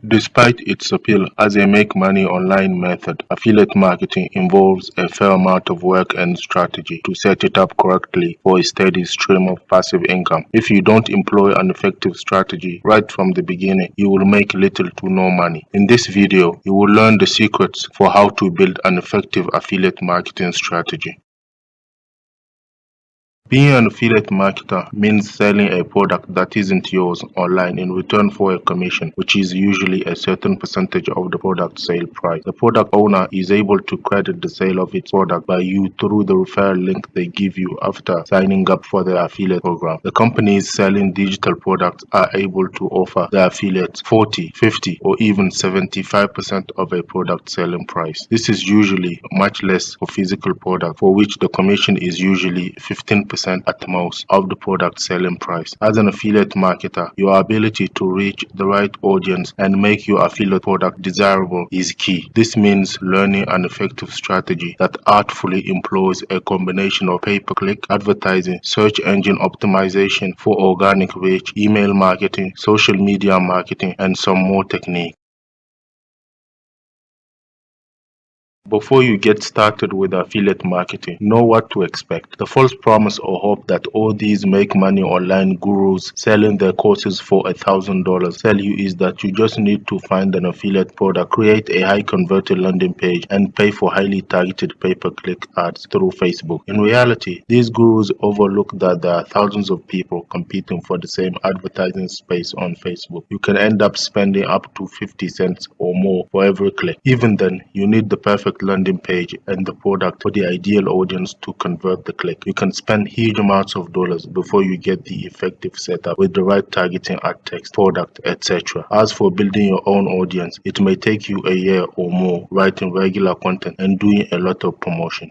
Despite its appeal as a make money online method, affiliate marketing involves a fair amount of work and strategy to set it up correctly for a steady stream of passive income. If you don't employ an effective strategy right from the beginning, you will make little to no money. In this video, you will learn the secrets for how to build an effective affiliate marketing strategy. Being an affiliate marketer means selling a product that isn't yours online in return for a commission, which is usually a certain percentage of the product sale price. The product owner is able to credit the sale of its product by you through the referral link they give you after signing up for the affiliate program. The companies selling digital products are able to offer their affiliates 40, 50, or even 75% of a product selling price. This is usually much less for physical products, for which the commission is usually 15% at most of the product selling price. As an affiliate marketer, your ability to reach the right audience and make your affiliate product desirable is key. This means learning an effective strategy that artfully employs a combination of pay-per-click advertising, search engine optimization for organic reach, email marketing, social media marketing, and some more techniques. Before you get started with affiliate marketing, know what to expect. The false promise or hope that all these make money online gurus selling their courses for $1,000 tell you is that you just need to find an affiliate product, create a high converted landing page, and pay for highly targeted pay-per-click ads through Facebook. In reality, these gurus overlook that there are thousands of people competing for the same advertising space on Facebook. You can end up spending up to 50 cents or more for every click. Even then, you need the perfect landing page and the product for the ideal audience to convert the click. You can spend huge amounts of dollars before you get the effective setup with the right targeting ad text, product, etc. As for building your own audience, it may take you a year or more writing regular content and doing a lot of promotion.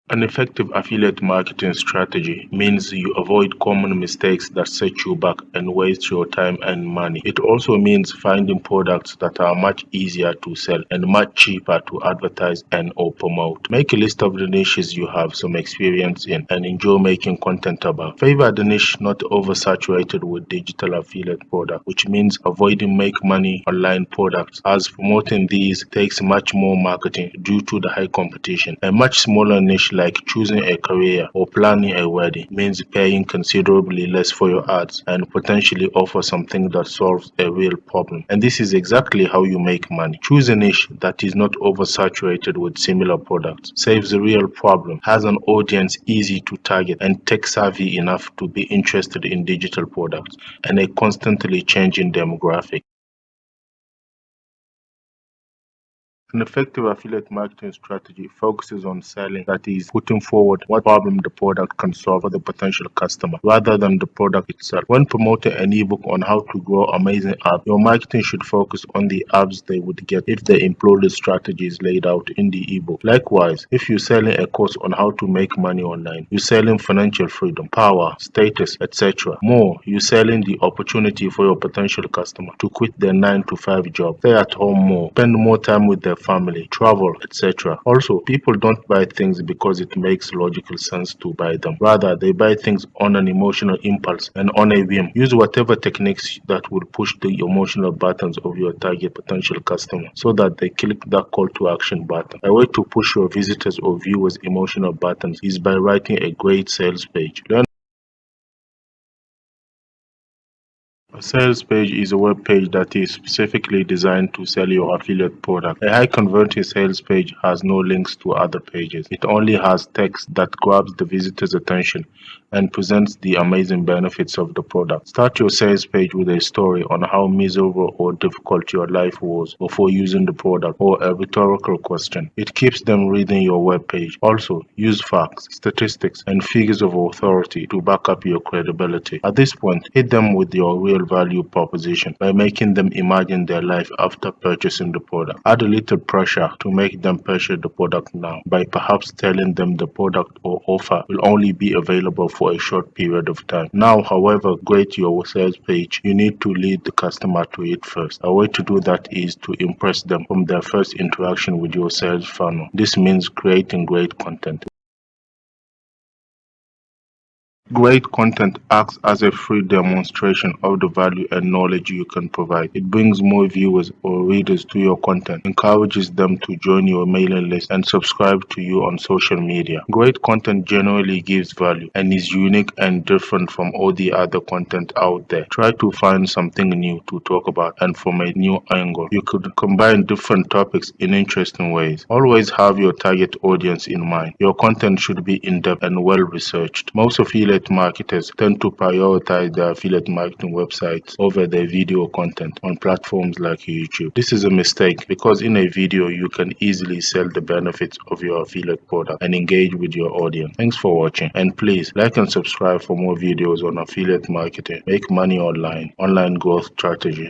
An effective affiliate marketing strategy means you avoid common mistakes that set you back and waste your time and money. It also means finding products that are much easier to sell and much cheaper to advertise and or promote. Make a list of the niches you have some experience in and enjoy making content about. Favor the niche not oversaturated with digital affiliate products, which means avoiding make money online products, as promoting these takes much more marketing due to the high competition. A much smaller niche like choosing a career or planning a wedding means paying considerably less for your ads and potentially offer something that solves a real problem. And this is exactly how you make money. Choose a niche that is not oversaturated with similar products, saves a real problem, has an audience easy to target and tech savvy enough to be interested in digital products, and a constantly changing demographic. An effective affiliate marketing strategy focuses on selling, that is, putting forward what problem the product can solve for the potential customer, rather than the product itself. When promoting an ebook on how to grow amazing apps, your marketing should focus on the apps they would get if they employ the strategies laid out in the ebook. Likewise, if you're selling a course on how to make money online, you're selling financial freedom, power, status, etc. More, you're selling the opportunity for your potential customer to quit their 9-to-5 job, stay at home more, spend more time with their family, travel, etc. Also, people don't buy things because it makes logical sense to buy them. Rather, they buy things on an emotional impulse and on a whim. Use whatever techniques that will push the emotional buttons of your target potential customer so that they click that call to action button. A way to push your visitors or viewers' emotional buttons is by writing a great sales page. A sales page is a web page that is specifically designed to sell your affiliate product. A high converting sales page has no links to other pages. It only has text that grabs the visitor's attention and presents the amazing benefits of the product. Start your sales page with a story on how miserable or difficult your life was before using the product, or a rhetorical question. It keeps them reading your web page. Also, use facts, statistics, and figures of authority to back up your credibility. At this point, hit them with your real value proposition by making them imagine their life after purchasing the product. Add a little pressure to make them purchase the product now by perhaps telling them the product or offer will only be available for a short period of time. Now, however great your sales page, you need to lead the customer to it first. A way to do that is to impress them from their first interaction with your sales funnel. This means creating great content. Great content acts as a free demonstration of the value and knowledge you can provide. It brings more viewers or readers to your content, encourages them to join your mailing list, and subscribe to you on social media. Great content generally gives value and is unique and different from all the other content out there. Try to find something new to talk about and from a new angle. You could combine different topics in interesting ways. Always have your target audience in mind. Your content should be in-depth and well-researched. Most affiliate marketers tend to prioritize their affiliate marketing websites over their video content on platforms like YouTube. This is a mistake because in a video you can easily sell the benefits of your affiliate product and engage with your audience. Thanks for watching, and please like and subscribe for more videos on affiliate marketing, make money online growth strategies.